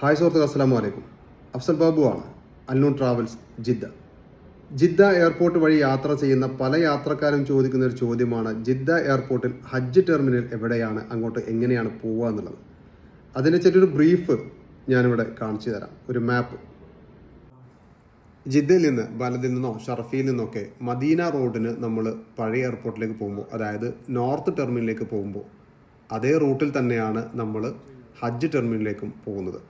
Hi സുഹൃത്തുക്കളെ, അസ്സലാമു അലൈക്കും. അഫ്സൽ ബാബു ആണ്, Al Noor travels, Jeddah. Jeddah airport വഴി യാത്ര ചെയ്യുന്ന പല യാത്രക്കാരും ചോദിക്കുന്ന ഒരു ചോദ്യമാണ്, ജിദ്ദ എയർപോർട്ടിൽ ഹജ്ജ് ടെർമിനൽ എവിടെയാണ്, അങ്ങോട്ട് എങ്ങനെയാണ് പോവുക എന്നുള്ളത്. അതിനെ ചെറിയൊരു ബ്രീഫ് ഞാനിവിടെ കാണിച്ചു തരാം, ഒരു മാപ്പ്. ജിദ്ദയിൽ നിന്ന്, ബലദിൽ നിന്നോ ഷർഫിയിൽ നിന്നൊക്കെ മദീന റോഡിന് നമ്മൾ പഴയ എയർപോർട്ടിലേക്ക് പോകുമ്പോൾ, അതായത് നോർത്ത് ടെർമിനലിലേക്ക് പോകുമ്പോൾ അതേ റൂട്ടിൽ തന്നെയാണ് നമ്മൾ ഹജ്ജ് ടെർമിനലിലേക്കും പോകുന്നത്.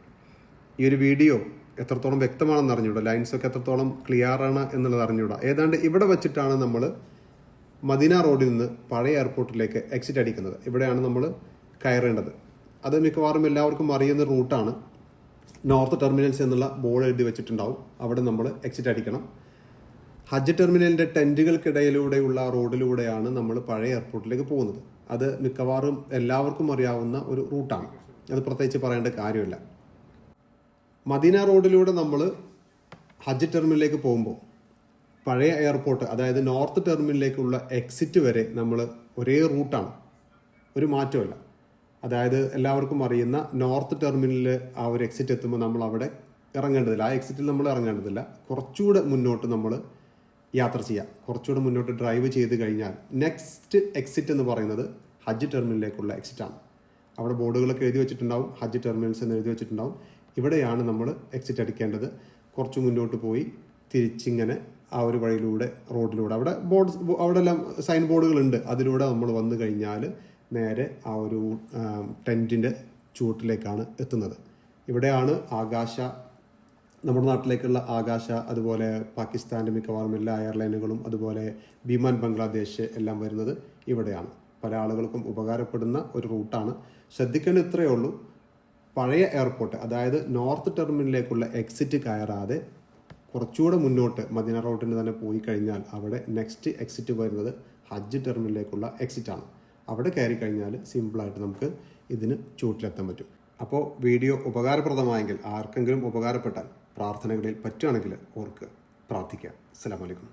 ഈ ഒരു വീഡിയോ എത്രത്തോളം വ്യക്തമാണെന്ന് അറിഞ്ഞൂടാ, ലൈൻസൊക്കെ എത്രത്തോളം ക്ലിയർ ആണ് എന്നുള്ളത് അറിഞ്ഞൂടാ. ഏതാണ്ട് ഇവിടെ വെച്ചിട്ടാണ് നമ്മൾ മദീന റോഡിൽ നിന്ന് പഴയ എയർപോർട്ടിലേക്ക് എക്സിറ്റ് അടിക്കുന്നത്. ഇവിടെയാണ് നമ്മൾ കയറേണ്ടത്. അത് മിക്കവാറും എല്ലാവർക്കും അറിയുന്ന റൂട്ടാണ്. നോർത്ത് ടെർമിനൽസ് എന്നുള്ള ബോർഡ് എഴുതി വെച്ചിട്ടുണ്ടാവും, അവിടെ നമ്മൾ എക്സിറ്റ് അടിക്കണം. ഹജ്ജ് ടെർമിനലിൻ്റെ ടെൻറ്റുകൾക്കിടയിലൂടെയുള്ള റോഡിലൂടെയാണ് നമ്മൾ പഴയ എയർപോർട്ടിലേക്ക് പോകുന്നത്. അത് മിക്കവാറും എല്ലാവർക്കും അറിയാവുന്ന ഒരു റൂട്ടാണ്, അത് പ്രത്യേകിച്ച് പറയേണ്ട കാര്യമില്ല. മദീന റോഡിലൂടെ നമ്മൾ ഹജ്ജ് ടെർമിനലിലേക്ക് പോകുമ്പോൾ പഴയ എയർപോർട്ട്, അതായത് നോർത്ത് ടെർമിനലിലേക്കുള്ള എക്സിറ്റ് വരെ നമ്മൾ ഒരേ റൂട്ടാണ്, ഒരു മാറ്റമല്ല. അതായത് എല്ലാവർക്കും അറിയുന്ന നോർത്ത് ടെർമിനലിൽ ആ ഒരു എക്സിറ്റ് എത്തുമ്പോൾ നമ്മൾ അവിടെ ഇറങ്ങേണ്ടതില്ല, ആ എക്സിറ്റിൽ നമ്മൾ ഇറങ്ങേണ്ടതില്ല. കുറച്ചുകൂടെ മുന്നോട്ട് നമ്മൾ യാത്ര ചെയ്യുക, കുറച്ചുകൂടെ മുന്നോട്ട് ഡ്രൈവ് ചെയ്ത് കഴിഞ്ഞാൽ നെക്സ്റ്റ് എക്സിറ്റ് എന്ന് പറയുന്നത് ഹജ്ജ് ടെർമിനലിലേക്കുള്ള എക്സിറ്റാണ്. അവിടെ ബോർഡുകളൊക്കെ എഴുതി വെച്ചിട്ടുണ്ടാവും, ഹജ്ജ് ടെർമിനൽസ് എന്ന് എഴുതി വെച്ചിട്ടുണ്ടാവും. ഇവിടെയാണ് നമ്മൾ എക്സിറ്റ് അടിക്കേണ്ടത്. കുറച്ച് മുന്നോട്ട് പോയി തിരിച്ചിങ്ങനെ ആ ഒരു വഴിയിലൂടെ, റോഡിലൂടെ, അവിടെ എല്ലാം സൈൻ ബോർഡുകളുണ്ട്, അതിലൂടെ നമ്മൾ വന്നു കഴിഞ്ഞാൽ നേരെ ആ ഒരു ടെൻറ്റിൻ്റെ ചൂട്ടിലേക്കാണ് എത്തുന്നത്. ഇവിടെയാണ് ആകാശ, നമ്മുടെ നാട്ടിലേക്കുള്ള ആകാശ, അതുപോലെ പാകിസ്ഥാൻ്റെ മിക്കവാറും എല്ലാ എയർലൈനുകളും, അതുപോലെ വിമാൻ ബംഗ്ലാദേശ് എല്ലാം വരുന്നത് ഇവിടെയാണ്. പല ആളുകൾക്കും ഉപകാരപ്പെടുന്ന ഒരു റൂട്ടാണ്. ശ്രദ്ധിക്കേണ്ടത് ഇത്രയേ ഉള്ളൂ, പഴയ എയർപോർട്ട്, അതായത് നോർത്ത് ടെർമിനലിലേക്കുള്ള എക്സിറ്റ് കയറാതെ കുറച്ചുകൂടെ മുന്നോട്ട് മദീന റോഡിന് തന്നെ പോയി കഴിഞ്ഞാൽ അവിടെ നെക്സ്റ്റ് എക്സിറ്റ് വരുന്നത് ഹജ്ജ് ടെർമിനലിലേക്കുള്ള എക്സിറ്റാണ്. അവിടെ കയറി കഴിഞ്ഞാൽ സിമ്പിളായിട്ട് നമുക്ക് ഇതിന് ചൂട്ടിലെത്താൻ പറ്റും. അപ്പോൾ വീഡിയോ ഉപകാരപ്രദമായെങ്കിൽ, ആർക്കെങ്കിലും ഉപകാരപ്പെട്ടാൽ പ്രാർത്ഥനകളിൽ പറ്റുകയാണെങ്കിൽ ഓർക്കുക, പ്രാർത്ഥിക്കുക. അസ്സലാമു അലൈക്കും.